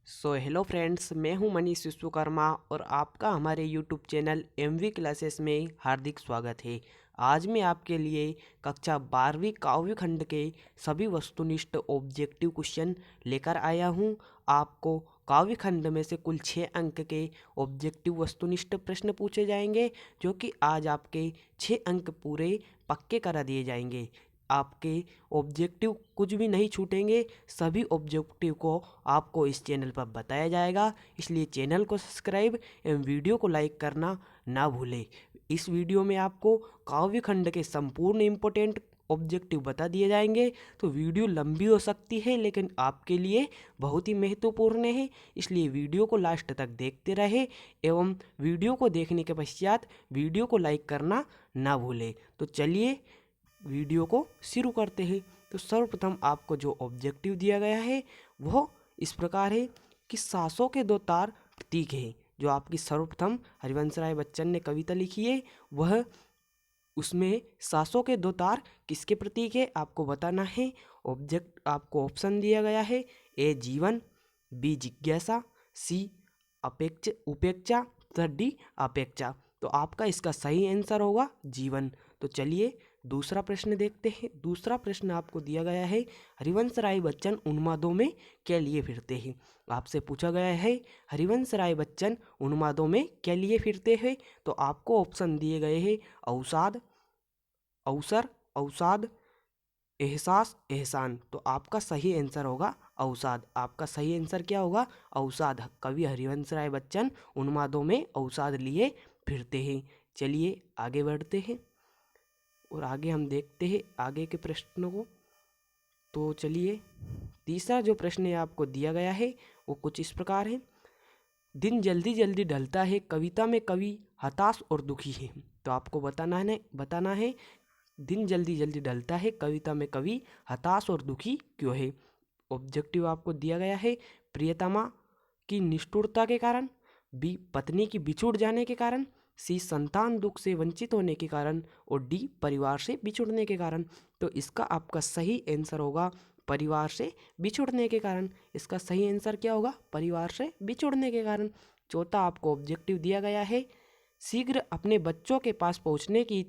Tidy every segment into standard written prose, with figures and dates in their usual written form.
Hello friends, मैं हूं मनीष विश्वकर्मा और आपका हमारे यूट्यूब चैनल एमवी क्लासेस में हार्दिक स्वागत है। आज मैं आपके लिए कक्षा 12वीं काव्य खंड के सभी वस्तुनिष्ठ ऑब्जेक्टिव क्वेश्चन लेकर आया हूं। आपको काव्य खंड में से कुल 6 अंक के ऑब्जेक्टिव वस्तुनिष्ठ प्रश्न पूछे जाएंगे, जो कि आज आपके 6 अंक पूरे पक्के करा दिए जाएंगे। आपके ऑब्जेक्टिव कुछ भी नहीं छूटेंगे, सभी ऑब्जेक्टिव को आपको इस चैनल पर बताया जाएगा। इसलिए चैनल को सब्सक्राइब एवं वीडियो को लाइक करना ना भूलें। इस वीडियो में आपको काव्य खंड के संपूर्ण इम्पोर्टेंट ऑब्जेक्टिव बता दिए जाएंगे। तो वीडियो लंबी हो सकती है, लेकिन आपके लिए बहुत ही महत्वपूर्ण है, इसलिए वीडियो को लास्ट तक देखते रहे एवं वीडियो को देखने के पश्चात वीडियो को लाइक करना ना भूलें। तो चलिए वीडियो को शुरू करते हैं। तो सर्वप्रथम आपको जो ऑब्जेक्टिव दिया गया है वो इस प्रकार है कि सांसों के दो तार प्रतीक है। जो आपकी सर्वप्रथम हरिवंश राय बच्चन ने कविता लिखी है, वह उसमें सांसों के दो तार किसके प्रतीक है आपको बताना है। ऑब्जेक्ट आपको ऑप्शन दिया गया है: ए जीवन, बी जिज्ञासा, सी उपेक्षा तथा डी अपेक्षा। तो आपका इसका सही आंसर होगा जीवन। तो चलिए दूसरा प्रश्न देखते हैं। दूसरा प्रश्न आपको दिया गया है: हरिवंश राय बच्चन उन्मादों में क्या लिए फिरते हैं। आपसे पूछा गया है हरिवंश राय बच्चन उन्मादों में क्या लिए फिरते हैं। तो आपको ऑप्शन दिए गए हैं: अवसाद, अवसर, अवसाद, एहसास, एहसान। तो आपका सही आंसर होगा अवसाद। आपका सही आंसर क्या होगा? अवसाद। कवि हरिवंश राय बच्चन उन्मादों में अवसाद लिए फिरते हैं। चलिए आगे बढ़ते हैं और आगे हम देखते हैं आगे के प्रश्नों को। तो चलिए तीसरा जो प्रश्न है आपको दिया गया है वो कुछ इस प्रकार है: दिन जल्दी जल्दी ढलता है, कविता में कवि हताश और दुखी है। तो आपको बताना है दिन जल्दी जल्दी ढलता है, कविता में कवि हताश और दुखी क्यों है। ऑब्जेक्टिव आपको दिया गया है: प्रियतमा की निष्ठुरता के कारण, बी पत्नी की बिछुड़ जाने के कारण, सी संतान दुख से वंचित होने के कारण और डी परिवार से बिछुड़ने के कारण। तो इसका आपका सही आंसर होगा परिवार से बिछुड़ने के कारण। इसका सही आंसर क्या होगा? परिवार से बिछुड़ने के कारण। चौथा आपको ऑब्जेक्टिव दिया गया है: शीघ्र अपने बच्चों के पास पहुंचने की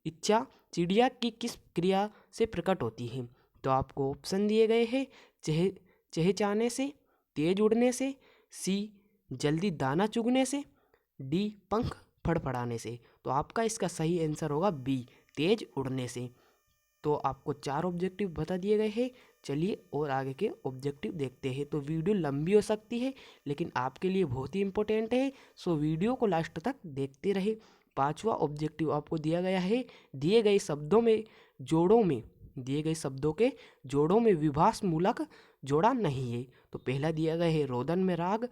इच्छा चिड़िया की किस क्रिया से प्रकट होती है। तो आपको ऑप्शन दिए गए हैं: चहचहाने से, तेज उड़ने से, सी जल्दी दाना चुगने से, डी पंख फड़फड़ाने से। तो आपका इसका सही आंसर होगा बी तेज उड़ने से। तो आपको 4 ऑब्जेक्टिव बता दिए गए हैं। चलिए और आगे के ऑब्जेक्टिव देखते हैं। तो वीडियो लंबी हो सकती है, लेकिन आपके लिए बहुत ही इंपॉर्टेंट है, सो वीडियो को लास्ट तक देखते रहे। पांचवा ऑब्जेक्टिव आपको दिया गया है: दिए गए शब्दों के जोड़ों में विभास मूलक जोड़ा नहीं है। तो पहला दिया गया है रोदन में राग,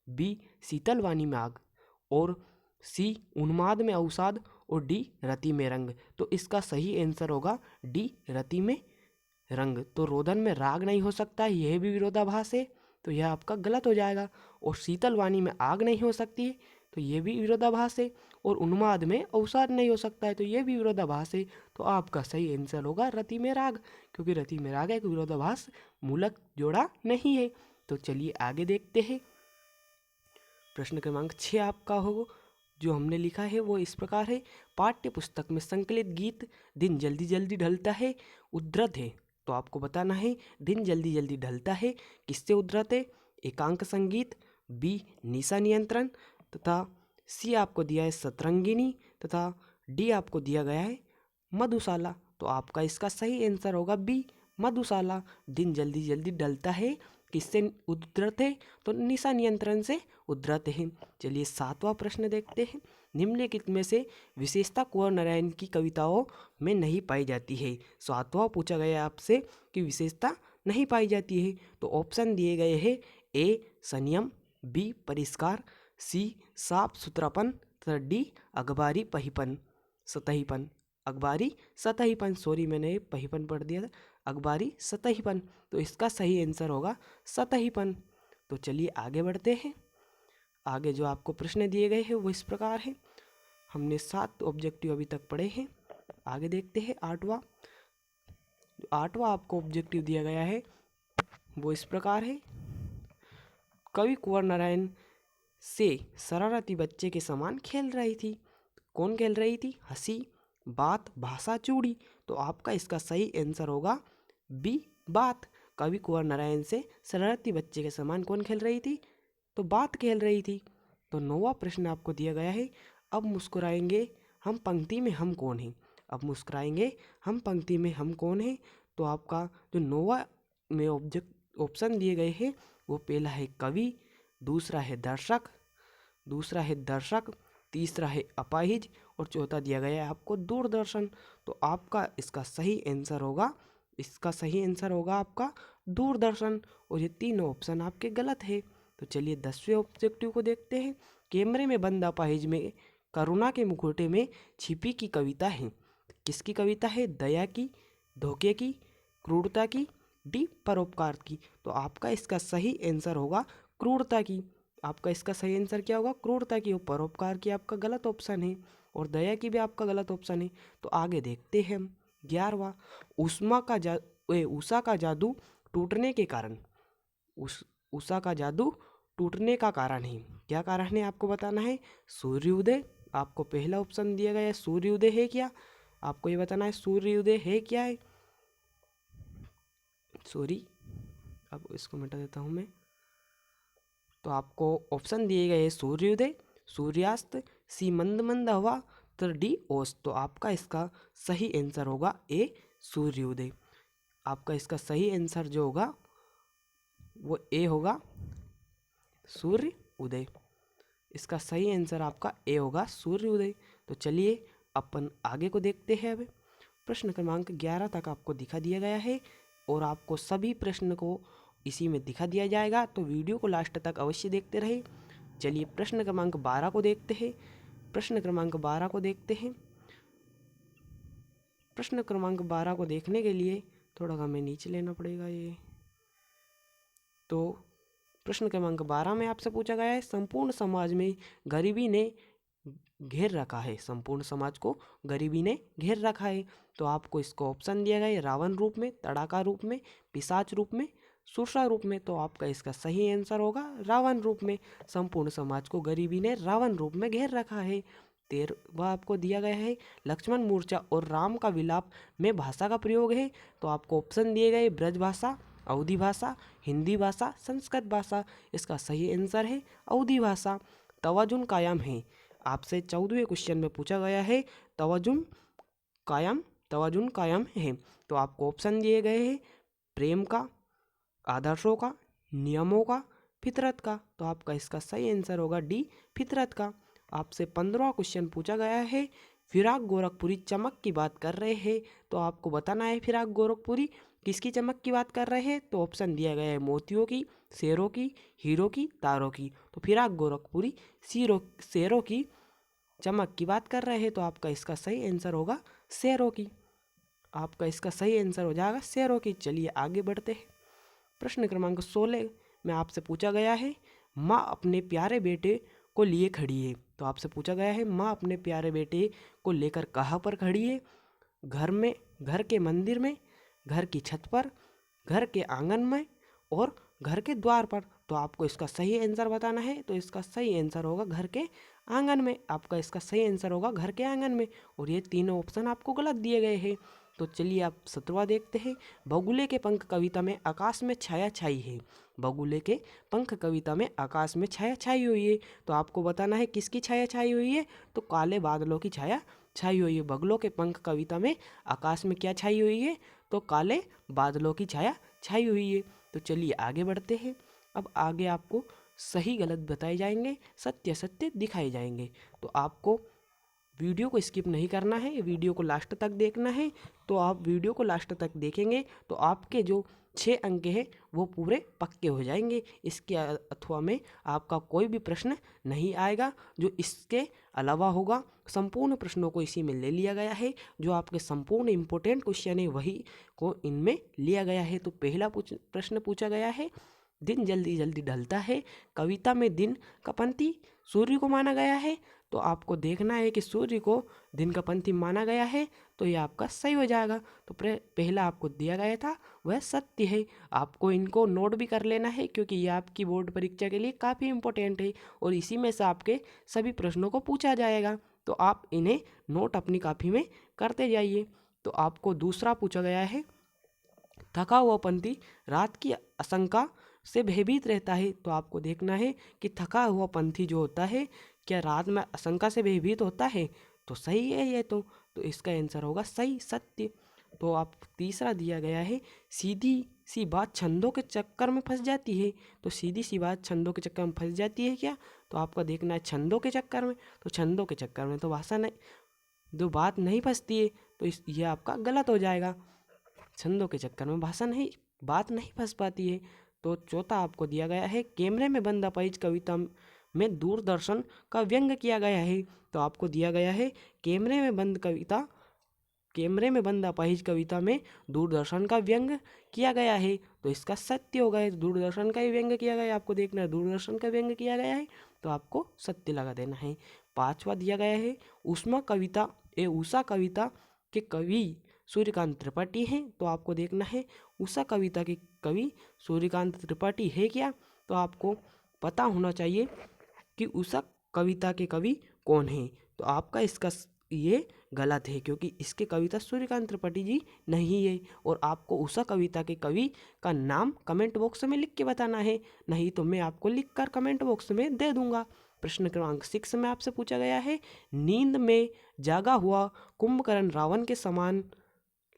बी शीतल वाणी में आग, और सी उन्माद में अवसाद, और डी रति में रंग। तो इसका सही आंसर होगा डी रति में रंग। तो रोदन में राग नहीं हो सकता, यह भी विरोधाभास है, तो यह आपका गलत हो जाएगा। और शीतल वाणी में आग नहीं हो सकती है, तो यह भी विरोधाभास है। और उन्माद में अवसाद नहीं हो सकता है, तो यह भी विरोधाभास है। तो आपका सही आंसर होगा रति में राग, क्योंकि रति में राग एक विरोधाभास मूलक जोड़ा नहीं है। तो चलिए आगे देखते हैं। प्रश्न क्रमांक 6 आपका होगा, जो हमने लिखा है वो इस प्रकार है: पाठ्य पुस्तक में संकलित गीत दिन जल्दी जल्दी ढलता है उद्धृत है। तो आपको बताना है दिन जल्दी जल्दी ढलता है किससे उद्धृत है। एकांक संगीत, बी निशा नियंत्रण, तथा सी आपको दिया है सतरंगिनी, तथा डी आपको दिया गया है मधुशाला। तो आपका इसका सही आंसर होगा बी मधुशाला। दिन जल्दी जल्दी ढलता है किससे उद्धृत है? तो निशा नियंत्रण से उद्धृत है। चलिए 7वां प्रश्न देखते हैं। निम्नलिखित में से विशेषता कुंवर नारायण की कविताओं में नहीं पाई जाती है। 7वां पूछा गया आपसे कि विशेषता नहीं पाई जाती है। तो ऑप्शन दिए गए हैं: ए संयम, बी परिष्कार, सी साफ सुथरापन, तथा डी अखबारी सतहीपन। अखबारी सतहीपन, सॉरी मैंने पहिपन पढ़ दिया था, अखबारी सतहीपन। तो इसका सही आंसर होगा सतहीपन। तो चलिए आगे बढ़ते हैं। आगे जो आपको प्रश्न दिए गए हैं वो इस प्रकार है। हमने 7 ऑब्जेक्टिव अभी तक पढ़े हैं। आगे देखते हैं 8वां। आपको ऑब्जेक्टिव दिया गया है वो इस प्रकार है: कवि कुंवर नारायण से शरारती बच्चे के समान खेल रही थी। कौन खेल रही थी? हंसी, बात, भाषा, चूड़ी। तो आपका इसका सही आंसर होगा बी, बात। कवि कुंवर नारायण से शरारती बच्चे के समान कौन खेल रही थी? तो बात खेल रही थी। तो 9वां प्रश्न आपको दिया गया है, अब मुस्कुराएंगे हम पंक्ति में हम कौन हैं? अब मुस्कुराएंगे हम पंक्ति में हम कौन हैं? तो आपका जो 9वां में ऑप्शन दिए गए हैं वो पहला है कवि, दूसरा है दर्शक, तीसरा है अपाहिज और चौथा दिया गया है आपको दूरदर्शन। तो आपका इसका सही आंसर होगा आपका दूरदर्शन। और ये तीनों ऑप्शन आपके गलत है। तो चलिए 10वें ऑब्जेक्टिव को देखते हैं। कैमरे में बंद अपाहिज में करुणा के मुखौटे में छिपी की कविता है। किसकी कविता है? दया की, धोखे की, क्रूरता की, डी परोपकार की। तो आपका इसका सही आंसर होगा क्रूरता की। आपका इसका सही आंसर क्या होगा? क्रूरता की। और परोपकार की आपका गलत ऑप्शन है और दया की भी आपका गलत ऑप्शन है। तो आगे देखते हैं हम 11वां, उषा का जादू टूटने के कारण। उषा का जादू टूटने का कारण है। क्या कारण है आपको बताना है? सूर्योदय। आपको पहला ऑप्शन दिया गया है सूर्योदय है क्या? आपको ये बताना है सूर्योदय है क्या है। सॉरी, अब इसको मिटा देता हूँ मैं। तो आपको ऑप्शन दिए गए सूर्योदय, सूर्यास्त, सी मंद मंद हवा, तो डी ओस। तो आपका इसका सही आंसर होगा ए, सूर्योदय। आपका इसका सही आंसर जो होगा वो ए होगा, सूर्य उदय। इसका सही आंसर आपका ए होगा, सूर्य उदय। तो चलिए अपन आगे को देखते हैं। अब प्रश्न क्रमांक 11 तक आपको दिखा दिया गया है और आपको सभी प्रश्न को इसी में दिखा दिया जाएगा। तो वीडियो को लास्ट तक अवश्य देखते रहे। चलिए प्रश्न क्रमांक 12 को देखते हैं। प्रश्न क्रमांक 12 को देखते हैं। प्रश्न क्रमांक 12 को देखने के लिए थोड़ा हमें नीचे लेना पड़ेगा ये। तो प्रश्न क्रमांक 12 में आपसे पूछा गया है, संपूर्ण समाज में गरीबी ने घेर रखा है। संपूर्ण समाज को गरीबी ने घेर रखा है। तो आपको इसको ऑप्शन दिया गया है रावण रूप में, तड़ाका रूप में, पिशाच रूप में, सुरसा रूप में। तो आपका इसका सही आंसर होगा रावण रूप में। संपूर्ण समाज को गरीबी ने रावण रूप में घेर रखा है। 13वां आपको दिया गया है, लक्ष्मण मूर्छा और राम का विलाप में भाषा का प्रयोग है। तो आपको ऑप्शन दिए गए ब्रज भाषा, अवधी भाषा, हिंदी भाषा, संस्कृत भाषा। इसका सही आंसर है अवधी भाषा। तवाजुन कायम है। आपसे 14वें क्वेश्चन में पूछा गया है तवाजुन कायम है। तो आपको ऑप्शन दिए गए हैं प्रेम का, आदर्शों का, नियमों का, फितरत का। तो आपका इसका सही आंसर होगा डी, फितरत का। आपसे 15वां क्वेश्चन पूछा गया है, फिराक गोरखपुरी चमक की बात कर रहे हैं। तो आपको बताना है फिराक गोरखपुरी किसकी चमक की बात कर रहे हैं। तो ऑप्शन दिया गया है मोतियों की, शेरों की, हीरो की, तारों की। तो फिराक गोरखपुरी शेरों की चमक की बात कर रहे हैं। तो आपका इसका सही आंसर होगा शेरों की। आपका इसका सही आंसर हो जाएगा शेरों की। चलिए आगे बढ़ते हैं। प्रश्न क्रमांक 16 में आपसे पूछा गया है, माँ अपने प्यारे बेटे को लिए खड़ी है। तो आपसे पूछा गया है माँ अपने प्यारे बेटे को लेकर कहाँ पर खड़ी है? घर में, घर के मंदिर में, घर की छत पर, घर के आंगन में और घर के द्वार पर। तो आपको इसका सही आंसर बताना है। तो इसका सही आंसर होगा घर के आंगन में। आपका इसका सही आंसर होगा घर के आंगन में। और ये तीनों ऑप्शन आपको गलत दिए गए हैं। तो चलिए आप 17वां देखते हैं, बगुले के पंख कविता में आकाश में छाया छाई है। बगुले के पंख कविता में आकाश में छाया छाई हुई है। तो आपको बताना है किसकी छाया छाई हुई है? तो काले बादलों की छाया छाई हुई है। बगुलों के पंख कविता में आकाश में क्या छाई हुई है? तो काले बादलों की छाया छाई हुई है। तो चलिए आगे बढ़ते हैं। अब आगे आपको सही गलत बताए जाएंगे, सत्य सत्य दिखाए जाएंगे। तो आपको वीडियो को स्किप नहीं करना है, वीडियो को लास्ट तक देखना है। तो आप वीडियो को लास्ट तक देखेंगे तो आपके जो 6 अंक हैं वो पूरे पक्के हो जाएंगे। इसके अथवा में आपका कोई भी प्रश्न नहीं आएगा जो इसके अलावा होगा। संपूर्ण प्रश्नों को इसी में ले लिया गया है। जो आपके संपूर्ण इम्पोर्टेंट क्वेश्चन है वही को इनमें लिया गया है। तो पहला प्रश्न पूछा गया है, दिन जल्दी जल्दी ढलता है, कविता में दिन का पंथी सूर्य को माना गया है। तो आपको देखना है कि सूर्य को दिन का पंथी माना गया है, तो ये आपका सही हो जाएगा। तो पहला आपको दिया गया था वह सत्य है। आपको इनको नोट भी कर लेना है क्योंकि ये आपकी बोर्ड परीक्षा के लिए काफ़ी इंपॉर्टेंट है और इसी में से आपके सभी प्रश्नों को पूछा जाएगा। तो आप इन्हें नोट अपनी कॉपी में करते जाइए। तो आपको दूसरा पूछा गया है, थका हुआ पंथी रात की आशंका से भयभीत रहता है। तो आपको देखना है कि थका हुआ पंथी जो होता है क्या रात में आशंका से भयभीत होता है। तो सही है ये तो इसका आंसर होगा सही, सत्य। तो आप तीसरा दिया गया है, सीधी सी बात छंदों के चक्कर में फंस जाती है। तो सीधी सी बात छंदों के चक्कर में फंस जाती है क्या। तो आपका देखना है छंदों के चक्कर में, तो छंदों के चक्कर में तो भाषा नहीं, जो बात नहीं फंसती है, तो ये आपका गलत हो जाएगा। छंदों के चक्कर में भाषा नहीं, बात नहीं फंस पाती है। तो चौथा आपको दिया गया है, कैमरे में बंद अपाहिज कविता में दूरदर्शन का व्यंग किया गया है। तो आपको दिया गया है, कैमरे में बंद अपाहिज कविता में दूरदर्शन का व्यंग किया गया है। तो इसका सत्य होगा, दूरदर्शन का ही व्यंग किया गया है। आपको देखना है दूरदर्शन का व्यंग किया गया है, तो आपको सत्य लगा देना है। पांचवा दिया गया है, उषा कविता के कवि सूर्यकांत त्रिपाठी हैं। तो आपको देखना है उषा कविता के कवि सूर्यकांत त्रिपाठी है क्या। तो आपको पता होना चाहिए कि उषा कविता के कवि कौन हैं। तो आपका इसका ये गलत है क्योंकि इसके कविता सूर्यकांत त्रिपाठी जी नहीं है। और आपको उषा कविता के कवि का नाम कमेंट बॉक्स में लिख के बताना है, नहीं तो मैं आपको लिखकर कमेंट बॉक्स में दे दूंगा। प्रश्न क्रमांक 6 में आपसे पूछा गया है, नींद में जागा हुआ कुंभकर्ण रावण के समान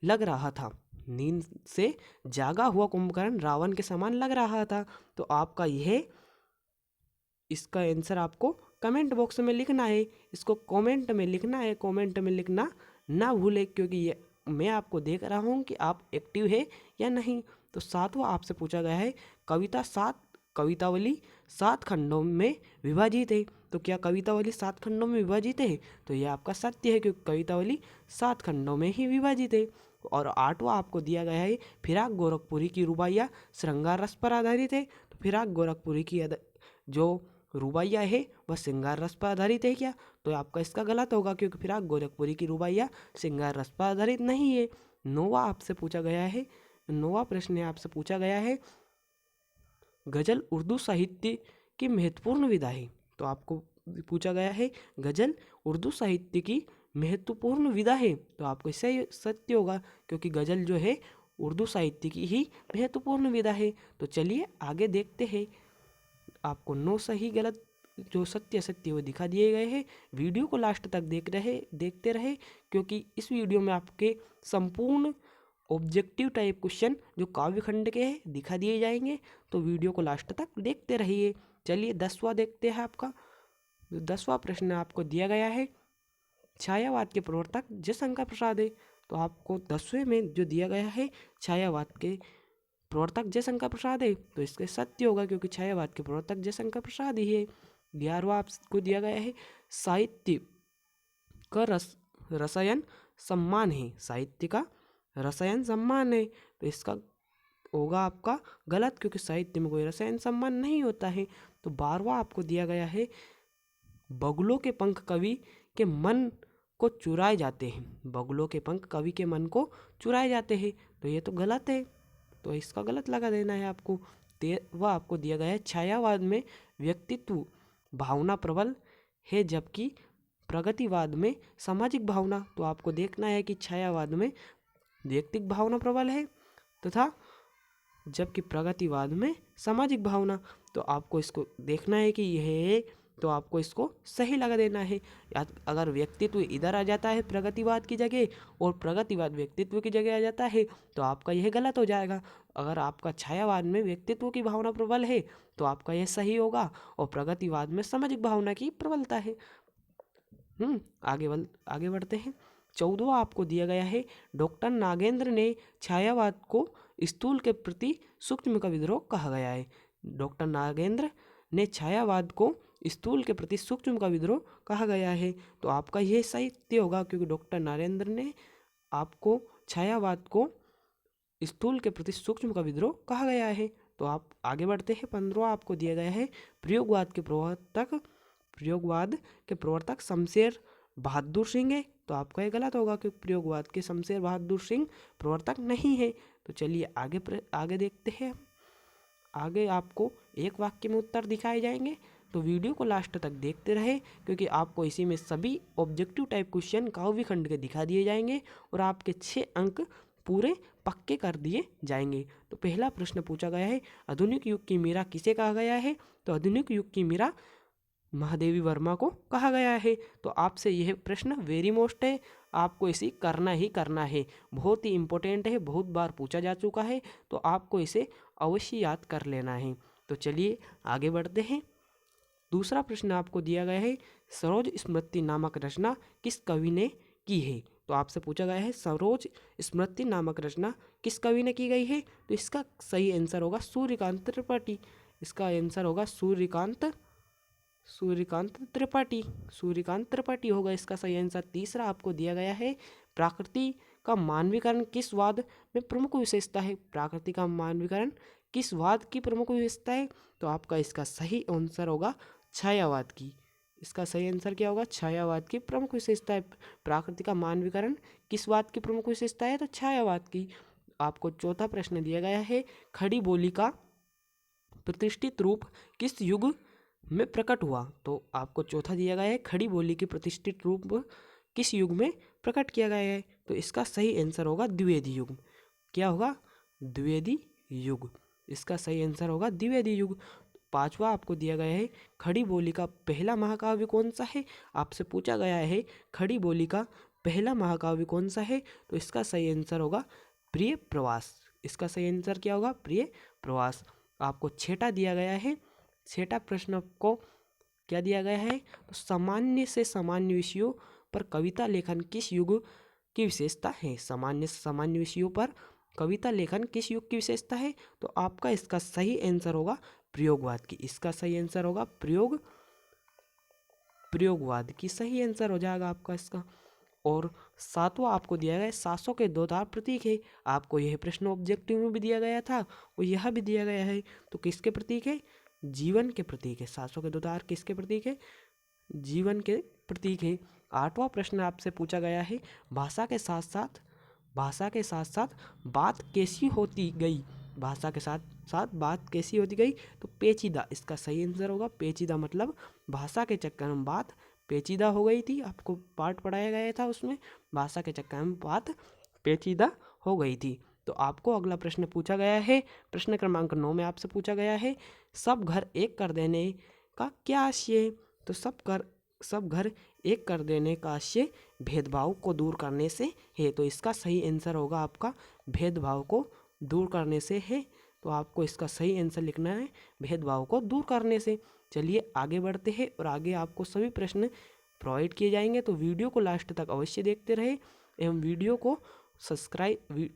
लग रहा था। नींद से जागा हुआ कुंभकर्ण रावण के समान लग रहा था। तो आपका यह इसका आंसर आपको कमेंट बॉक्स में लिखना है। इसको कमेंट में लिखना है, कमेंट में लिखना ना भूले क्योंकि ये मैं आपको देख रहा हूँ कि आप एक्टिव है या नहीं। तो सातवां आपसे पूछा गया है, कवितावली 7 खंडों में विभाजित है। तो क्या कवितावली 7 खंडों में विभाजित है। तो यह आपका सत्य है क्योंकि कवितावली 7 खंडों में ही विभाजित है। और आठवां आपको दिया गया है, फिराक गोरखपुरी की रुबाइयाँ श्रृंगार रस पर आधारित है। तो फिराक गोरखपुरी की जो रुबाइया है वह श्रृंगार रस पर आधारित है क्या। तो आपका इसका गलत होगा क्योंकि फिराक गोरखपुरी की रुबाइया श्रृंगार रस पर आधारित नहीं है। नौवां प्रश्न आपसे पूछा गया है, गजल उर्दू साहित्य की महत्वपूर्ण विधा है। तो आपको पूछा गया है, गजल उर्दू साहित्य की महत्वपूर्ण विधा है। तो आपको इससे सत्य होगा क्योंकि गजल जो है उर्दू साहित्य की ही महत्वपूर्ण विधा है। तो चलिए आगे देखते हैं। आपको 9 सही गलत जो सत्य असत्य वो दिखा दिए गए हैं। वीडियो को लास्ट तक देखते रहे क्योंकि इस वीडियो में आपके संपूर्ण ऑब्जेक्टिव टाइप क्वेश्चन जो काव्य खंड के हैं दिखा दिए जाएंगे। तो वीडियो को लास्ट तक देखते रहिए। चलिए 10वां देखते हैं। आपका 10वां प्रश्न आपको दिया गया है, छायावाद के प्रवर्तक जयशंकर प्रसाद है। तो आपको 10वें में जो दिया गया है, छायावाद के प्रवर्तक जयशंकर प्रसाद है, तो इसके सत्य होगा क्योंकि छायावाद के प्रवर्तक जयशंकर प्रसाद ही है। 11वां आपको दिया गया है, साहित्य का रसायन सम्मान है। साहित्य का रसायन सम्मान है, तो इसका होगा आपका गलत क्योंकि साहित्य में कोई रसायन सम्मान नहीं होता है। तो 12वां आपको दिया गया है, बगुलों के पंख कवि के मन को चुराए जाते हैं। बगुलों के पंख कवि के मन को चुराए जाते हैं, तो ये तो गलत है, तो इसका गलत लगा देना है आपको। 13वां आपको दिया गया है, छायावाद में व्यक्तित्व भावना प्रबल है जबकि प्रगतिवाद में सामाजिक भावना। तो आपको देखना है कि छायावाद में व्यक्तिगत भावना प्रबल है तथा जबकि प्रगतिवाद में सामाजिक भावना। तो आपको इसको देखना है कि यह है, तो आपको इसको सही लगा देना है। अगर व्यक्तित्व इधर आ जाता है प्रगतिवाद की जगह और प्रगतिवाद व्यक्तित्व की जगह आ जाता है तो आपका यह गलत हो जाएगा। अगर आपका छायावाद में व्यक्तित्व की भावना प्रबल है तो आपका यह सही होगा और प्रगतिवाद में सामाजिक भावना की प्रबलता है। आगे बढ़ते हैं। 14वां आपको दिया गया है, डॉक्टर नागेंद्र ने छायावाद को स्थूल के प्रति सूक्ष्म का विद्रोह कहा गया है। डॉक्टर नागेंद्र ने छायावाद को स्थूल के प्रति सूक्ष्म का विद्रोह कहा गया है। तो आपका यह सत्य होगा क्योंकि डॉक्टर नरेंद्र ने आपको छायावाद को स्थूल के प्रति सूक्ष्म का विद्रोह कहा गया है। तो आप आगे बढ़ते हैं। 15वां आपको दिया गया है, प्रयोगवाद के प्रवर्तक प्रयोगवाद के प्रवर्तक शमशेर बहादुर सिंह है, तो आपका ये गलत होगा कि प्रयोगवाद के शमशेर बहादुर सिंह प्रवर्तक नहीं है। तो चलिए आगे देखते हैं। आगे आपको एक वाक्य में उत्तर दिखाए जाएंगे, तो वीडियो को लास्ट तक देखते रहे, क्योंकि आपको इसी में सभी ऑब्जेक्टिव टाइप क्वेश्चन काव्य खंड के दिखा दिए जाएंगे और आपके 6 अंक पूरे पक्के कर दिए जाएंगे। तो पहला प्रश्न पूछा गया है, आधुनिक युग की मीरा किसे कहा गया है? तो आधुनिक युग की मीरा महादेवी वर्मा को कहा गया है। तो आपसे यह प्रश्न वेरी मोस्ट है, आपको इसे करना ही करना है, बहुत ही इंपॉर्टेंट है, बहुत बार पूछा जा चुका है, तो आपको इसे अवश्य याद कर लेना है। तो चलिए आगे बढ़ते हैं। दूसरा प्रश्न आपको दिया गया है, सरोज स्मृति नामक रचना किस कवि ने की है? तो आपसे पूछा गया है सरोज स्मृति नामक रचना किस कवि ने की गई है? तो इसका सही आंसर होगा सूर्यकांत त्रिपाठी। इसका आंसर होगा सूर्यकांत त्रिपाठी। सूर्यकांत त्रिपाठी होगा इसका सही आंसर। तीसरा आपको दिया गया है, प्रकृति का मानवीकरण किस वाद में प्रमुख विशेषता है? प्रकृति का मानवीकरण किस वाद की प्रमुख विशेषता है? तो आपका इसका सही आंसर होगा छायावाद की। इसका सही आंसर क्या होगा? छायावाद की प्रमुख विशेषता है। प्रकृति का मानवीकरण किस वाद की प्रमुख विशेषता है? तो छायावाद की। आपको चौथा प्रश्न दिया गया है, खड़ी बोली का प्रतिष्ठित रूप किस युग में प्रकट हुआ? तो आपको चौथा दिया गया है, खड़ी बोली के प्रतिष्ठित रूप किस युग में प्रकट किया गया है? तो इसका सही आंसर होगा द्विवेदी युग। क्या होगा? द्विवेदी युग। इसका सही आंसर होगा द्विवेदी युग। पांचवा आपको दिया गया है, खड़ी बोली का पहला महाकाव्य कौन सा है? आपसे पूछा गया है खड़ी बोली का पहला महाकाव्य कौन सा है? तो इसका सही आंसर होगा प्रिय प्रवास। इसका सही आंसर क्या होगा? प्रिय प्रवास। आपको छठा दिया गया है, छठा प्रश्न को क्या दिया गया है? तो सामान्य से सामान्य विषयों पर कविता लेखन किस युग की विशेषता है? सामान्य से सामान्य विषयों पर कविता लेखन किस युग की विशेषता है? तो आपका इसका सही आंसर होगा प्रयोगवाद की। इसका सही आंसर होगा प्रयोगवाद की सही आंसर हो जाएगा आपका इसका। और सातवां आपको दिया गया है, 700 के दो तार प्रतीक है। आपको यह प्रश्न ऑब्जेक्टिव में भी दिया गया था और यह भी दिया गया है, तो किसके प्रतीक है? जीवन के प्रतीक है। 700 के दो तार किसके प्रतीक है? जीवन के प्रतीक है। आठवां प्रश्न आपसे पूछा गया है, भाषा के साथ साथ बात कैसी होती गई? भाषा के साथ साथ बात कैसी होती गई? तो पेचीदा। इसका सही आंसर होगा पेचीदा, मतलब भाषा के चक्कर में बात पेचीदा हो गई थी। आपको पाठ पढ़ाया गया था, उसमें भाषा के चक्कर में बात पेचीदा हो गई थी। तो आपको अगला प्रश्न पूछा गया है, प्रश्न क्रमांक 9 में आपसे पूछा गया है, सब घर एक कर देने का क्या आशय है? तो सब घर एक कर देने का आशय भेदभाव को दूर करने से है। तो इसका सही आंसर होगा आपका भेदभाव को दूर करने से है। तो आपको इसका सही आंसर लिखना है भेदभाव को दूर करने से। चलिए आगे बढ़ते हैं और आगे आपको सभी प्रश्न प्रोवाइड किए जाएंगे, तो वीडियो को लास्ट तक अवश्य देखते रहे एवं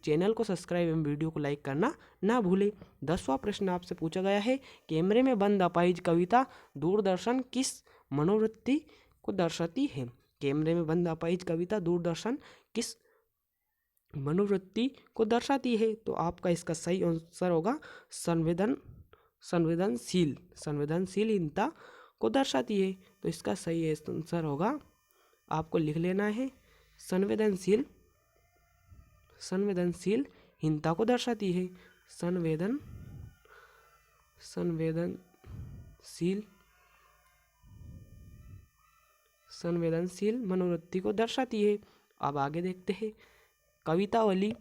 चैनल को सब्सक्राइब एवं वीडियो को लाइक करना ना भूलें। 10वां प्रश्न आपसे पूछा गया है, कैमरे में बंद अपाहिज कविता दूरदर्शन किस मनोवृत्ति को दर्शाती है? कैमरे में बंद अपाहिज कविता दूरदर्शन किस मनोवृत्ति को दर्शाती है? तो आपका इसका सही आंसर होगा संवेदनशीलता को दर्शाती है। तो इसका सही आंसर होगा, आपको लिख लेना है, संवेदनशीलता को दर्शाती है। संवेदनशील मनोवृत्ति को दर्शाती है। अब आगे देखते हैं, कवितावली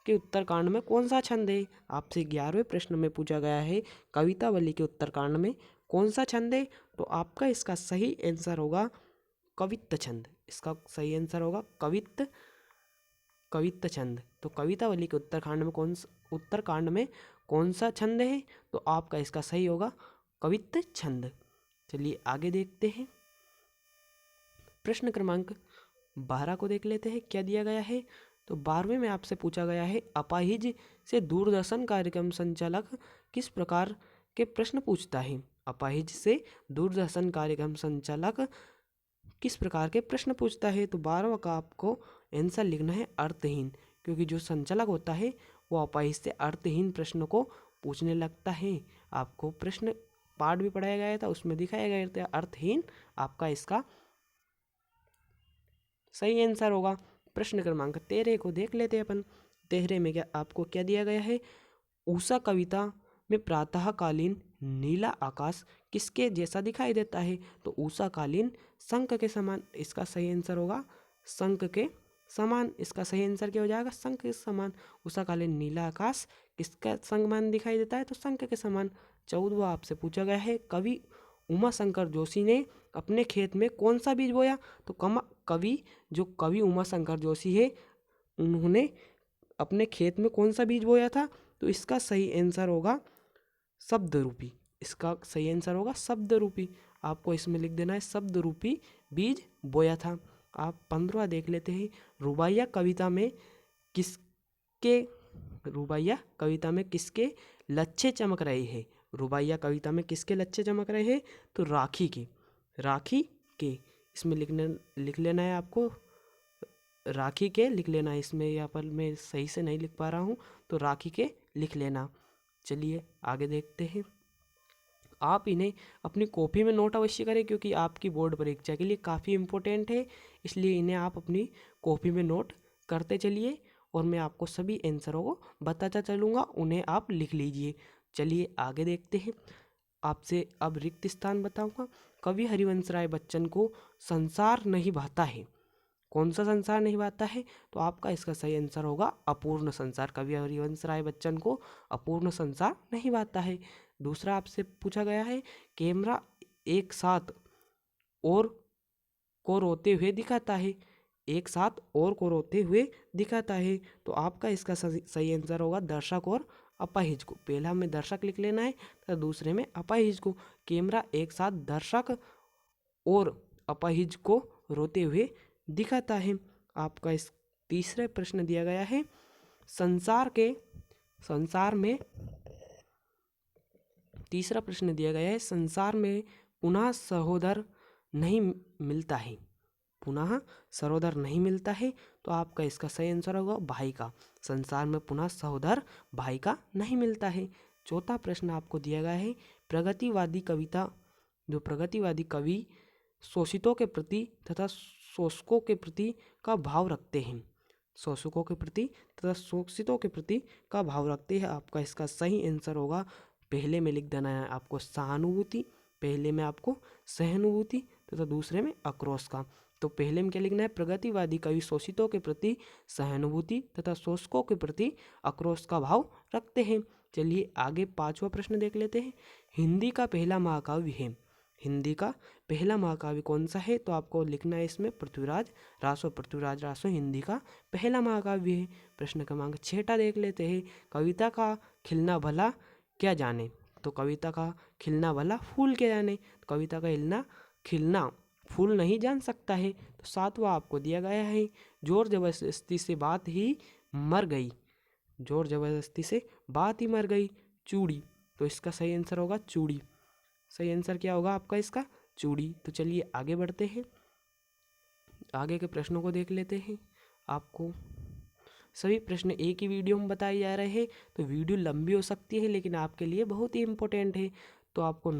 के उत्तरकांड में कौन सा छंद है? आपसे 11वें प्रश्न में पूछा गया है, कवितावली के उत्तरकांड में कौन सा छंद है? तो आपका इसका सही आंसर होगा कवित्त छंद। इसका सही आंसर होगा कवित्त छंद। तो कवितावली के उत्तरकांड में कौन सा छंद है? तो आपका इसका सही होगा कवित्त छंद। चलिए आगे देखते हैं, प्रश्न क्रमांक 12 को देख लेते हैं, क्या दिया गया है? तो 12वें में आपसे पूछा गया है, अपाहिज से दूरदर्शन कार्यक्रम संचालक किस प्रकार के प्रश्न पूछता है? अपाहिज से दूरदर्शन कार्यक्रम संचालक किस प्रकार के प्रश्न पूछता है? तो 12वां का आपको आंसर लिखना है अर्थहीन, क्योंकि जो संचालक होता है वो अपाहिज से अर्थहीन प्रश्न को पूछने लगता है। आपको प्रश्न पार्ट भी पढ़ाया गया था, उसमें दिखाया गया था अर्थहीन आपका इसका सही आंसर होगा। प्रश्न क्रमांक 13 को देख लेते हैं अपन। 13 में क्या आपको क्या दिया गया है, उषा कविता में प्रातःकालीन नीला आकाश किसके जैसा दिखाई देता है, तो उषा कालीन शंख के समान इसका सही आंसर होगा, शंख के समान इसका सही आंसर क्या हो जाएगा, शंख के समान। उषा कालीन नीला आकाश किसका समान दिखाई देता है, तो शंख के समान। 14वां आपसे पूछा गया है, कवि उमा शंकर जोशी ने अपने खेत में कौन सा बीज बोया, तो कवि उमा शंकर जोशी है, उन्होंने अपने खेत में कौन सा बीज बोया था, तो इसका सही आंसर होगा शब्द रूपी। इसका सही आंसर होगा शब्द रूपी। आपको इसमें लिख देना है शब्द रूपी बीज बोया था। आप 15 देख लेते हैं, रुबाइया कविता में किसके लच्छे चमक रहे हैं, रुबाइया कविता में किसके लच्छे चमक रहे हैं, तो राखी के इसमें लिख लेना है आपको, राखी के लिख लेना है इसमें, यहाँ पर मैं सही से नहीं लिख पा रहा हूँ, तो राखी के लिख लेना। चलिए आगे देखते हैं। आप इन्हें अपनी कॉपी में नोट अवश्य करें, क्योंकि आपकी बोर्ड परीक्षा के लिए काफ़ी इम्पोर्टेंट है, इसलिए इन्हें आप अपनी कॉपी में नोट करते चलिए और मैं आपको सभी आंसरों को बताता चलूँगा, उन्हें आप लिख लीजिए। चलिए आगे देखते हैं। आपसे अब रिक्त स्थान बताऊँगा। कवि हरिवंश राय बच्चन को संसार नहीं भाता है, कौन सा संसार नहीं भाता है, तो आपका इसका सही आंसर होगा अपूर्ण संसार। कवि हरिवंश राय बच्चन को अपूर्ण संसार नहीं भाता है। दूसरा आपसे पूछा गया है, कैमरा एक साथ और को रोते हुए दिखाता है, एक साथ और को रोते हुए दिखाता है, तो आपका इसका सही आंसर होगा दर्शक और अपाहिज को। पहला में दर्शक लिख लेना है तो दूसरे में अपाहिज को। कैमरा एक साथ दर्शक और अपाहिज को रोते हुए दिखाता है। आपका इस तीसरे प्रश्न दिया गया है, तीसरा प्रश्न दिया गया है, संसार में पुनः सहोदर नहीं मिलता है, पुनः सहोदर नहीं मिलता है, तो आपका इसका सही आंसर होगा भाई का। संसार में पुनः सहोदर भाई का नहीं मिलता है। चौथा प्रश्न आपको दिया गया है, प्रगतिवादी कवि शोषितों के प्रति तथा शोषकों के प्रति का भाव रखते हैं, शोषकों के प्रति तथा शोषितों के प्रति का भाव रखते हैं। आपका इसका सही आंसर होगा, पहले में लिख देना है आपको सहानुभूति, पहले में आपको सहानुभूति तथा दूसरे में आक्रोश का। तो पहले में क्या लिखना है, प्रगतिवादी कवि शोषितों के प्रति सहानुभूति तथा शोषकों के प्रति आक्रोश का भाव रखते हैं। चलिए आगे 5वां प्रश्न देख लेते हैं। हिंदी का पहला महाकाव्य है, हिंदी का पहला महाकाव्य कौन सा है, तो आपको लिखना है इसमें पृथ्वीराज रासो हिंदी का पहला महाकाव्य है। प्रश्न क्रमांक 6 देख लेते हैं। कविता का खिलना भला क्या जाने, तो कविता का खिलना भला फूल क्या जाने, कविता का खिलना फूल नहीं जान सकता है। तो 7वां आपको दिया गया है, जोर जबरदस्ती से बात ही मर गई, जोर जबरदस्ती से बात ही मर गई चूड़ी, तो इसका सही आंसर होगा चूड़ी। सही आंसर क्या होगा आपका इसका, चूड़ी। तो चलिए आगे बढ़ते हैं, आगे के प्रश्नों को देख लेते हैं। आपको सभी प्रश्न एक ही वीडियो में बताए जा रहे हैं, तो वीडियो लंबी हो सकती है लेकिन आपके लिए बहुत ही इम्पोर्टेंट है। तो आपको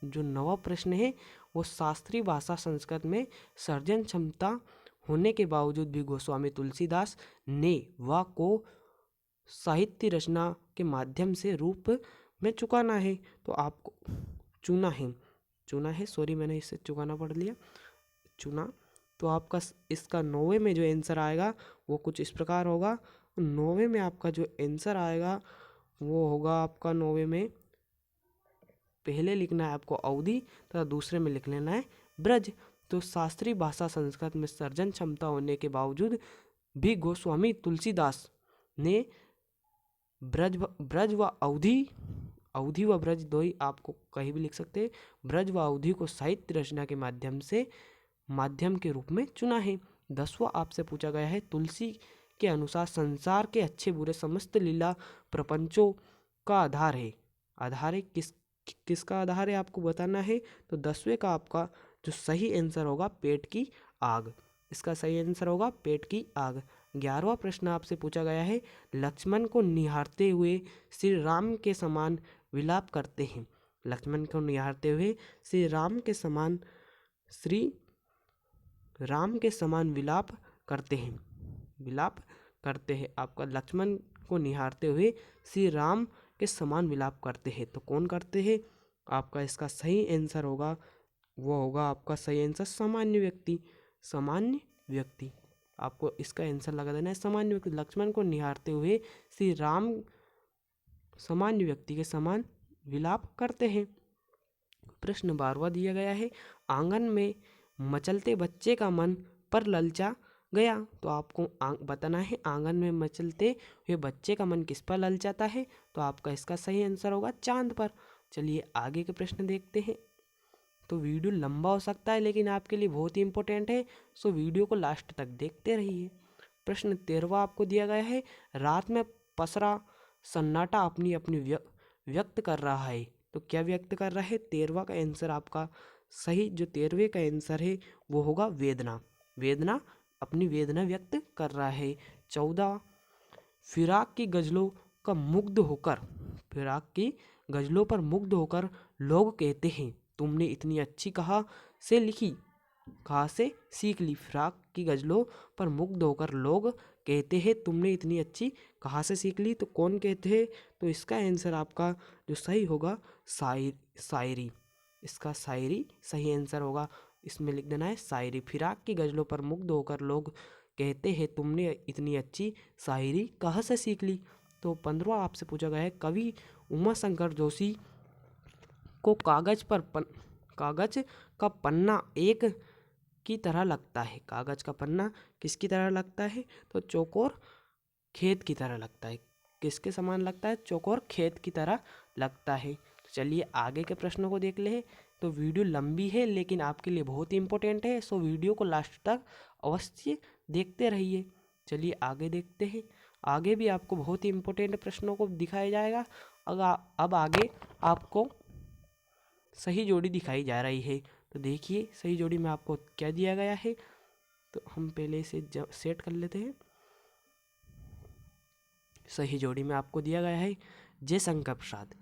जो 9वां प्रश्न है वो शास्त्रीय भाषा संस्कृत में सर्जन क्षमता होने के बावजूद भी गोस्वामी तुलसीदास ने वा को साहित्य रचना के माध्यम से रूप में चुकाना है, तो आपको चुना है सॉरी मैंने इससे चुकाना पढ़ लिया, चुना। तो आपका इसका 9वें में जो आंसर आएगा वो कुछ इस प्रकार होगा। 9वें में आपका जो आंसर आएगा वो होगा आपका 9वें में पहले लिखना है आपको अवधि तथा दूसरे में लिख लेना है ब्रज। तो शास्त्रीय भाषा संस्कृत में सर्जन क्षमता होने के बावजूद भी गोस्वामी तुलसीदास ने ब्रज व अवधि व ब्रज, दो ही आपको कहीं भी लिख सकते हैं, ब्रज व अवधि को साहित्य रचना के माध्यम के रूप में चुना है। 10वां आपसे पूछा गया है, तुलसी के अनुसार संसार के अच्छे बुरे समस्त लीला प्रपंचों का आधार है, किसका आधार है आपको बताना है। तो 10वें का आपका जो सही आंसर होगा पेट की आग, इसका सही आंसर होगा पेट की आग। 11वां प्रश्न आपसे पूछा गया है, लक्ष्मण को निहारते हुए श्री राम के समान विलाप करते हैं, लक्ष्मण को निहारते हुए श्री राम के समान विलाप करते हैं। विलाप करते हैं। आपका लक्ष्मण को निहारते हुए श्री राम के समान विलाप करते हैं। तो कौन करते हैं? आपका इसका सही आंसर होगा, वो होगा आपका सही आंसर सामान्य व्यक्ति। सामान्य व्यक्ति, आपको इसका आंसर लगा देना है सामान्य व्यक्ति। लक्ष्मण को निहारते हुए श्री राम सामान्य व्यक्ति के समान विलाप करते हैं। प्रश्न 12वां दिया गया है, आंगन में मचलते बच्चे का मन पर ललचा गया। तो आपको बताना है आंगन में मचलते हुए बच्चे का मन किस पर ललचाता है। तो आपका इसका सही आंसर होगा चांद पर। चलिए आगे के प्रश्न देखते हैं। तो वीडियो लंबा हो सकता है लेकिन आपके लिए बहुत ही इंपॉर्टेंट है, सो वीडियो को लास्ट तक देखते रहिए। प्रश्न 13वां आपको दिया गया है, रात में पसरा सन्नाटा अपनी अपनी व्यक्त कर रहा है। तो क्या व्यक्त कर रहा है? 13वां का आंसर आपका सही, जो 13वें का आंसर है वो होगा वेदना। वेदना, अपनी वेदना व्यक्त कर रहा है। 14, फिराक की गजलों का मुग्ध होकर, फिराक की गजलों पर मुग्ध होकर लोग कहते हैं तुमने इतनी अच्छी कहाँ से लिखी, कहाँ से सीख ली। फिराक की गजलों पर मुग्ध होकर लोग कहते हैं तुमने इतनी अच्छी कहाँ से सीख ली। तो कौन कहते हैं? तो इसका आंसर आपका जो सही होगा शायरी। इसका शायरी सही आंसर होगा। इसमें लिख देना है शायरी। फिराक की गजलों पर मुग्ध होकर लोग कहते हैं तुमने इतनी अच्छी शायरी कहाँ से सीख ली। तो 15वां आपसे पूछा गया है, कवि उमा शंकर जोशी को कागज का पन्ना एक की तरह लगता है। कागज का पन्ना किसकी तरह लगता है? तो चौकोर खेत की तरह लगता है। किसके समान लगता है? चौकोर खेत की तरह लगता है। तो चलिए आगे के प्रश्नों को देख ले। तो वीडियो लंबी है लेकिन आपके लिए बहुत ही इंपॉर्टेंट है, सो वीडियो को लास्ट तक अवश्य देखते रहिए। चलिए आगे देखते हैं। आगे भी आपको बहुत ही इंपॉर्टेंट प्रश्नों को दिखाया जाएगा। अब आगे आपको सही जोड़ी दिखाई जा रही है। तो देखिए सही जोड़ी में आपको क्या दिया गया है। तो हम पहले इसे सेट कर लेते हैं। सही जोड़ी में आपको दिया गया है जयशंकर प्रसाद।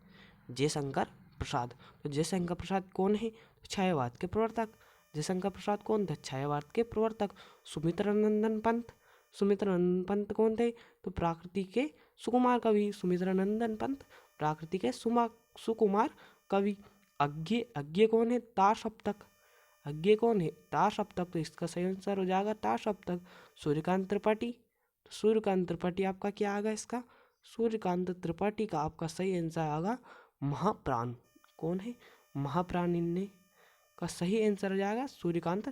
जयशंकर प्रसाद, तो जयशंकर प्रसाद कौन है? छायावाद के प्रवर्तक। जयशंकर प्रसाद कौन थे? छायावाद के प्रवर्तक। सुमित्रा नंदन पंत, सुमित्रा नंदन पंत कौन थे? तो प्रकृति के सुकुमार कवि। सुमित्रा नंदन पंत प्रकृति के सुकुमार कवि। अज्ञे कौन है? तार सप्तक। अज्ञे कौन है? तार सप्तक। तो इसका सही आंसर हो जाएगा तार सप्तक। सूर्यकांत त्रिपाठी, तो सूर्यकांत त्रिपाठी आपका क्या आएगा? इसका सूर्यकांत त्रिपाठी का आपका सही आंसर आएगा महाप्राण। कौन है? महाप्राण इनने का सही आंसर हो जाएगा सूर्यकांत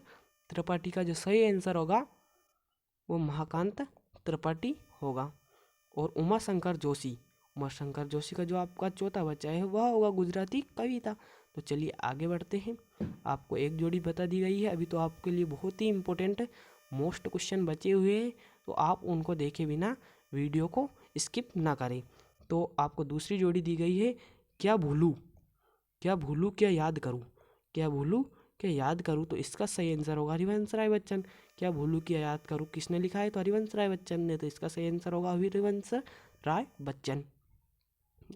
त्रिपाठी का जो सही आंसर होगा वो महाकांत त्रिपाठी होगा। और उमा शंकर जोशी, उमा शंकर जोशी का जो आपका चौथा बच्चा है वह होगा गुजराती कविता। तो चलिए आगे बढ़ते हैं। आपको एक जोड़ी बता दी गई है, अभी तो आपके लिए बहुत ही इंपॉर्टेंट मोस्ट क्वेश्चन बचे हुए हैं, तो आप उनको देखे बिना वीडियो को स्किप ना करें। तो आपको दूसरी जोड़ी दी गई है, क्या भूलूं क्या याद करूं, क्या भूलूं क्या याद करूं। तो इसका सही आंसर होगा हरिवंश राय बच्चन। क्या भूलूं क्या याद करूं किसने लिखा है? तो हरिवंश राय बच्चन ने। तो इसका सही आंसर होगा हरिवंश राय बच्चन।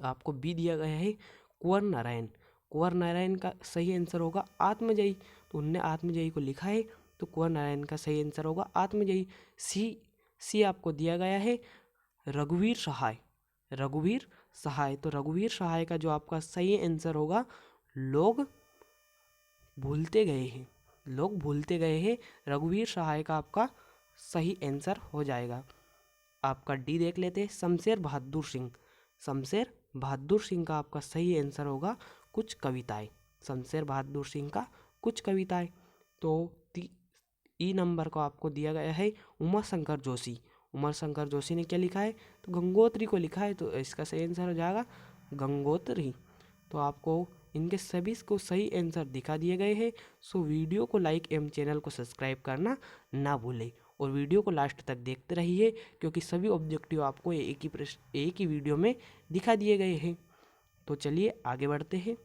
आपको बी दिया गया है कुंवर नारायण। कुंवर नारायण का सही आंसर होगा आत्मजयी। तो उनने आत्मजयी को लिखा है, तो कुंवर नारायण का सही आंसर होगा आत्मजयी। सी आपको दिया गया है रघुवीर सहाय। रघुवीर सहाय, तो रघुवीर सहाय का जो आपका सही आंसर होगा लोग भूलते गए हैं। लोग भूलते गए हैं, रघुवीर सहाय का आपका सही आंसर हो जाएगा। आपका डी देख लेते हैं, शमशेर बहादुर सिंह। शमशेर बहादुर सिंह का आपका सही आंसर होगा कुछ कविताएं। शमशेर बहादुर सिंह का कुछ कविताएं। तो ई नंबर को आपको दिया गया है उमा शंकर जोशी। उमा शंकर जोशी ने क्या लिखा है? तो गंगोत्री को लिखा है, तो इसका सही आंसर हो जाएगा गंगोत्री। तो आपको इनके सभी को सही आंसर दिखा दिए गए हैं। सो वीडियो को लाइक एवं चैनल को सब्सक्राइब करना ना भूलें और वीडियो को लास्ट तक देखते रहिए, क्योंकि सभी ऑब्जेक्टिव आपको एक ही वीडियो में दिखा दिए गए हैं। तो चलिए आगे बढ़ते हैं।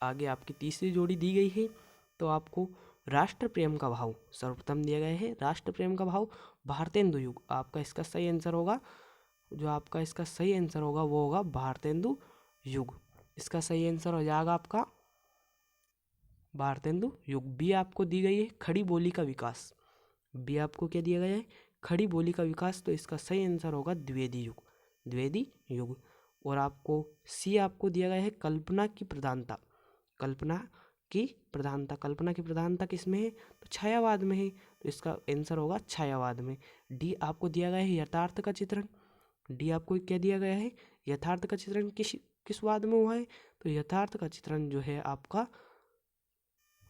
आगे आपकी तीसरी जोड़ी दी गई है। तो आपको राष्ट्र प्रेम का भाव सर्वप्रथम दिया गया है। राष्ट्र प्रेम का भाव भारतेंदु युग। आपका इसका सही आंसर होगा, जो आपका इसका सही आंसर होगा वो होगा भारतेंदु युग। इसका सही आंसर हो जाएगा आपका भारतेंदु युग। बी आपको दी गई है खड़ी बोली का विकास। बी आपको क्या दिया गया है, खड़ी बोली का विकास, तो इसका सही आंसर होगा द्विवेदी युग, द्विवेदी युग। और आपको सी आपको दिया गया है कल्पना की प्रधानता। कल्पना की प्रधानता, कल्पना की प्रधानता किस में है, तो छायावाद में है, तो इसका आंसर होगा छायावाद में। डी आपको दिया गया है यथार्थ का चित्रण। डी आपको क्या दिया गया है, यथार्थ का चित्रण किस वाद में हुआ है, तो यथार्थ का चित्रण जो है आपका,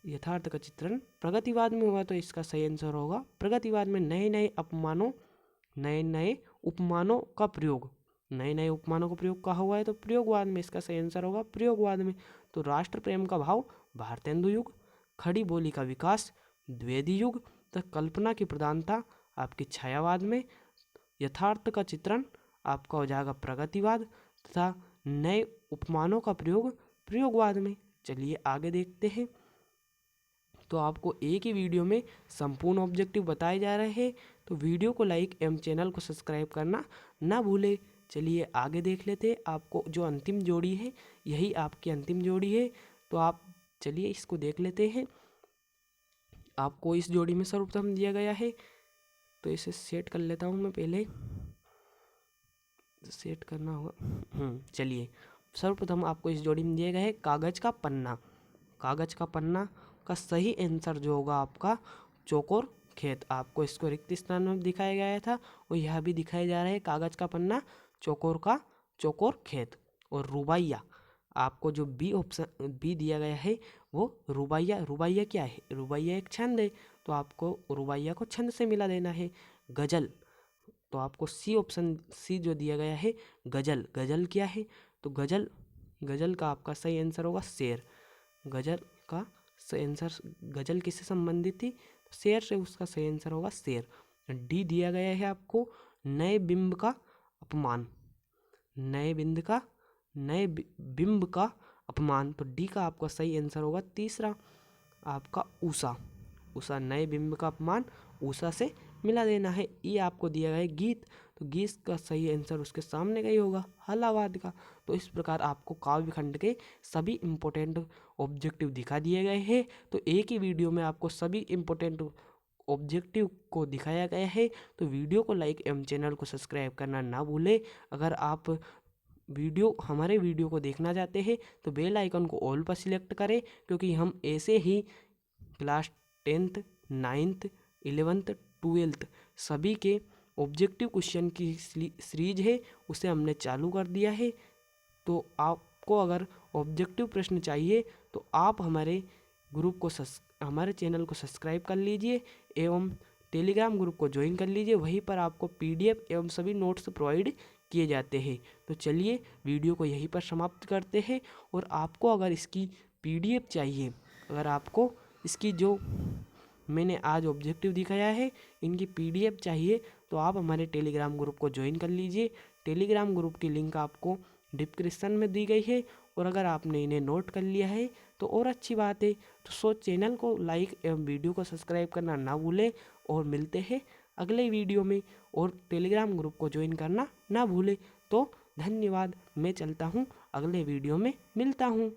यथार्थ का चित्रण प्रगतिवाद में हुआ, तो इसका सही आंसर होगा प्रगतिवाद में। नए नए उपमानों का प्रयोग, नए नए उपमानों का प्रयोग कहाँ हुआ है, तो प्रयोगवाद में, इसका सही आंसर होगा प्रयोगवाद में। तो राष्ट्र प्रेम का भाव भारतेंदु युग, खड़ी बोली का विकास द्विवेदी युग, तो कल्पना की प्रधानता आपकी छायावाद में, यथार्थ का चित्रण आपका हो जाएगा प्रगतिवाद, तथा नए उपमानों का प्रयोग प्रयोगवाद में। चलिए आगे देखते हैं। तो आपको एक ही वीडियो में संपूर्ण ऑब्जेक्टिव बताए जा रहे हैं, तो वीडियो को लाइक एवं चैनल को सब्सक्राइब करना ना भूले। चलिए आगे देख लेते हैं। आपको जो अंतिम जोड़ी है, यही आपकी अंतिम जोड़ी है, तो आप चलिए इसको देख लेते हैं। आपको इस जोड़ी में सर्वप्रथम दिया गया है, तो इसे सेट कर लेता हूँ मैं, पहले सेट करना होगा। चलिए सर्वप्रथम आपको इस जोड़ी में दिया गया है कागज का पन्ना। कागज का पन्ना का सही आंसर जो होगा आपका चौकोर खेत। आपको इसको रिक्त स्थान में दिखाया गया था और यह भी दिखाया जा रहा है कागज का पन्ना चौकोर खेत। और रुबाइया, आपको जो बी ऑप्शन बी दिया गया है वो रुबाइया। रुबाइया क्या है, रुबाइया एक छंद है, तो आपको रुबाइया को छंद से मिला देना है। गजल, तो आपको सी ऑप्शन सी जो दिया गया है गजल। गजल क्या है, तो गजल का आपका सही आंसर होगा शेर। गजल का सही आंसर, गजल किससे संबंधित थी, शेर से, उसका सही आंसर होगा शेर। डी दिया गया है आपको नए बिंब का अपमान। नए बिंब का अपमान, तो डी का आपका सही आंसर होगा तीसरा आपका ऊषा। ऊषा, नए बिंब का अपमान, ऊषा से मिला देना है। ये आपको दिया गया है गीत, तो गीत का सही आंसर उसके सामने का ही होगा हलावाद का। तो इस प्रकार आपको काव्य खंड के सभी इंपॉर्टेंट ऑब्जेक्टिव दिखा दिए गए हैं। तो एक ही वीडियो में आपको सभी इंपॉर्टेंट ऑब्जेक्टिव को दिखाया गया है। तो वीडियो को लाइक एवं चैनल को सब्सक्राइब करना ना भूलें। अगर आप हमारे वीडियो को देखना चाहते हैं तो बेल आइकन को ऑल पर सिलेक्ट करें, क्योंकि हम ऐसे ही class 10th 9th 11th 12th सभी के ऑब्जेक्टिव क्वेश्चन की सीरीज है, उसे हमने चालू कर दिया है। तो आपको अगर ऑब्जेक्टिव प्रश्न चाहिए तो आप हमारे चैनल को सब्सक्राइब कर लीजिए एवं टेलीग्राम ग्रुप को ज्वाइन कर लीजिए। वहीं पर आपको PDF एवं सभी नोट्स प्रोवाइड किए जाते हैं। तो चलिए वीडियो को यहीं पर समाप्त करते हैं। और आपको अगर इसकी PDF चाहिए, अगर आपको इसकी जो मैंने आज ऑब्जेक्टिव दिखाया है इनकी PDF चाहिए, तो आप हमारे टेलीग्राम ग्रुप को ज्वाइन कर लीजिए। टेलीग्राम ग्रुप की लिंक आपको डिस्क्रिप्शन में दी गई है। और अगर आपने इन्हें नोट कर लिया है तो और अच्छी बात है। तो चैनल को लाइक एवं वीडियो को सब्सक्राइब करना ना भूलें। और मिलते हैं अगले वीडियो में, और टेलीग्राम ग्रुप को ज्वाइन करना ना भूलें। तो धन्यवाद, मैं चलता हूँ, अगले वीडियो में मिलता हूँ।